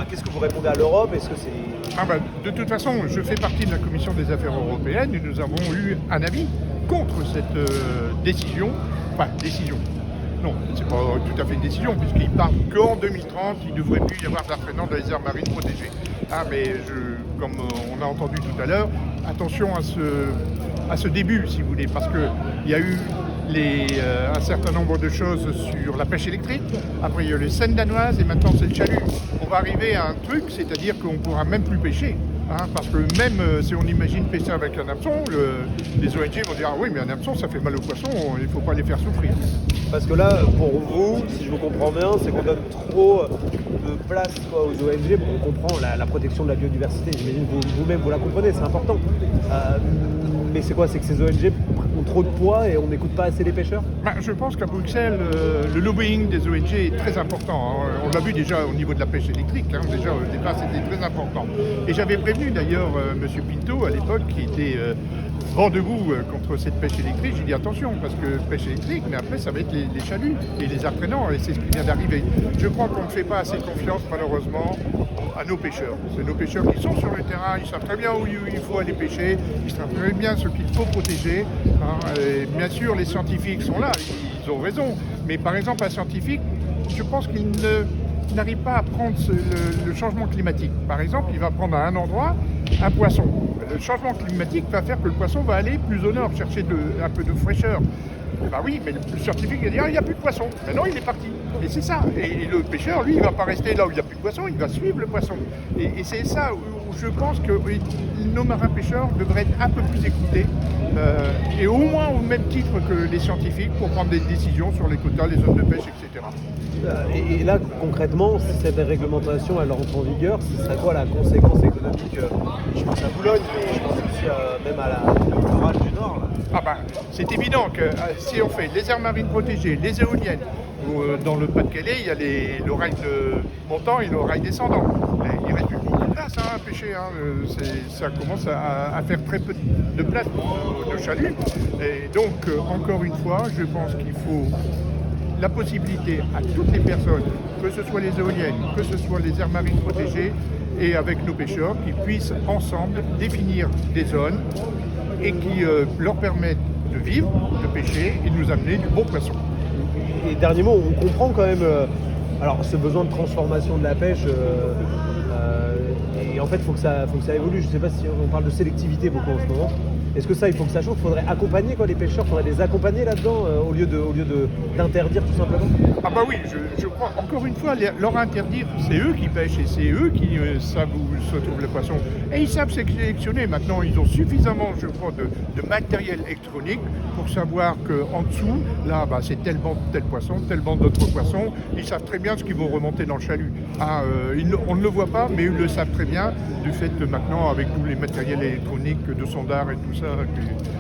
qu'est-ce que vous répondez à l'Europe? Est-ce que c'est... De toute façon, je fais partie de la Commission des affaires européennes et nous avons eu un avis contre cette décision. Enfin, décision. Non, c'est pas tout à fait une décision, puisqu'il parle qu'en 2030, il ne devrait plus y avoir d'entraînement dans les aires marines protégées. Comme on a entendu tout à l'heure, attention à ce début, si vous voulez, parce qu'il y a eu un certain nombre de choses sur la pêche électrique. Après, il y a eu les seines danoises et maintenant c'est le chalut. On va arriver à un truc, c'est-à-dire qu'on ne pourra même plus pêcher. Parce que même si on imagine pêcher avec un hameçon, les ONG vont dire « Ah oui, mais un hameçon, ça fait mal aux poissons, il ne faut pas les faire souffrir. » Parce que là, pour vous, si je vous comprends bien, c'est qu'on donne trop de place aux ONG. Bon, on comprend la protection de la biodiversité, j'imagine que vous-même vous la comprenez, c'est important. Mais c'est quoi? C'est que ces ONG ont trop de poids et on n'écoute pas assez les pêcheurs? Je pense qu'à Bruxelles, le lobbying des ONG est très important. On l'a vu déjà au niveau de la pêche électrique. Déjà au départ, c'était très important. Et j'avais prévenu d'ailleurs M. Pinto à l'époque, qui était vent debout contre cette pêche électrique. J'ai dit attention, parce que pêche électrique, mais après ça va être les chaluts et les apprenants, et c'est ce qui vient d'arriver. Je crois qu'on ne fait pas assez confiance malheureusement à nos pêcheurs. C'est nos pêcheurs qui sont sur le terrain, ils savent très bien où il faut aller pêcher, ils savent très bien ce qu'il faut protéger. Et bien sûr, les scientifiques sont là, ils ont raison. Mais par exemple, un scientifique, je pense qu'il n'arrive pas à prendre le changement climatique. Par exemple, il va prendre à un endroit un poisson. Le changement climatique va faire que le poisson va aller plus au nord, chercher un peu de fraîcheur. Oui, mais le scientifique va dire il n'y a plus de poisson. Maintenant, il est parti. Et c'est ça. Et le pêcheur, lui, il ne va pas rester là où il n'y a plus de poisson, il va suivre le poisson. Et c'est ça où je pense que nos marins pêcheurs devraient être un peu plus écoutés, et au moins au même titre que les scientifiques pour prendre des décisions sur les quotas, les zones de pêche, etc. Et là, concrètement, si cette réglementation elle rentre en vigueur, ce serait quoi la conséquence économique? Je pense à Boulogne, mais je pense aussi même à au littoral du Nord. Là. C'est évident que si on fait les aires marines protégées, les éoliennes, ou dans le Pas-de-Calais, il y a le rail montant et le rail descendant. Il reste plus beaucoup de place à pêcher. Ça commence à faire très peu de place pour nos chaluts. Et donc, encore une fois, je pense qu'il faut la possibilité à toutes les personnes, que ce soit les éoliennes, que ce soit les aires marines protégées, et avec nos pêcheurs, qui puissent ensemble définir des zones et qui leur permettent de vivre, de pêcher et de nous amener du bon poisson. Et dernier mot, on comprend quand même ce besoin de transformation de la pêche. Et en fait, il faut que ça évolue. Je ne sais pas si on parle de sélectivité beaucoup en ce moment. Est-ce que ça, il faut que ça change? Il faudrait accompagner les pêcheurs, il faudrait les accompagner là-dedans au lieu d'interdire tout simplement? Oui, je crois, encore une fois, leur interdire, c'est eux qui pêchent et c'est eux qui savent où se trouve le poisson. Et ils savent sélectionner. Maintenant, ils ont suffisamment, je crois, de matériel électronique pour savoir qu'en dessous, là, c'est tel banc de tel poisson, tel banc d'autres poissons. Ils savent très bien ce qu'ils vont remonter dans le chalut. On ne le voit pas, mais ils le savent très bien, du fait que maintenant, avec tous les matériels électroniques de sondage et tout ça,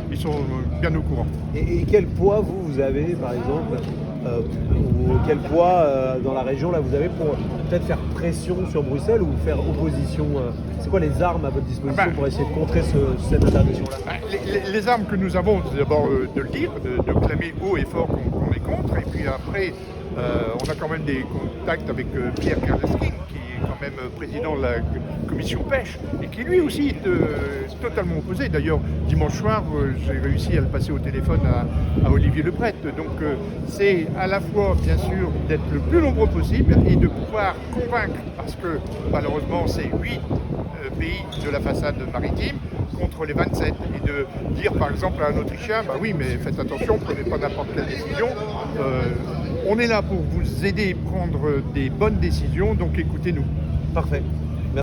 ils sont bien au courant. Et quel poids vous avez, par exemple, ou quel poids dans la région là vous avez pour peut-être faire pression sur Bruxelles ou faire opposition? C'est quoi les armes à votre disposition pour essayer de contrer cette interdiction-là? Les armes que nous avons, c'est d'abord de le dire, de clamer haut et fort qu'on est contre, et puis après, on a quand même des contacts avec Pierre Karleski, qui est quand même président de la commission pêche, et qui lui aussi est totalement opposé. D'ailleurs, dimanche soir, j'ai réussi à le passer au téléphone à Olivier Lebret. Donc c'est à la fois, bien sûr, d'être le plus nombreux possible et de pouvoir convaincre, parce que malheureusement, c'est 8 pays de la façade maritime contre les 27, et de dire par exemple à un Autrichien, oui, mais faites attention, prenez pas n'importe quelle décision. On est là pour vous aider à prendre des bonnes décisions, donc écoutez-nous. Parfait.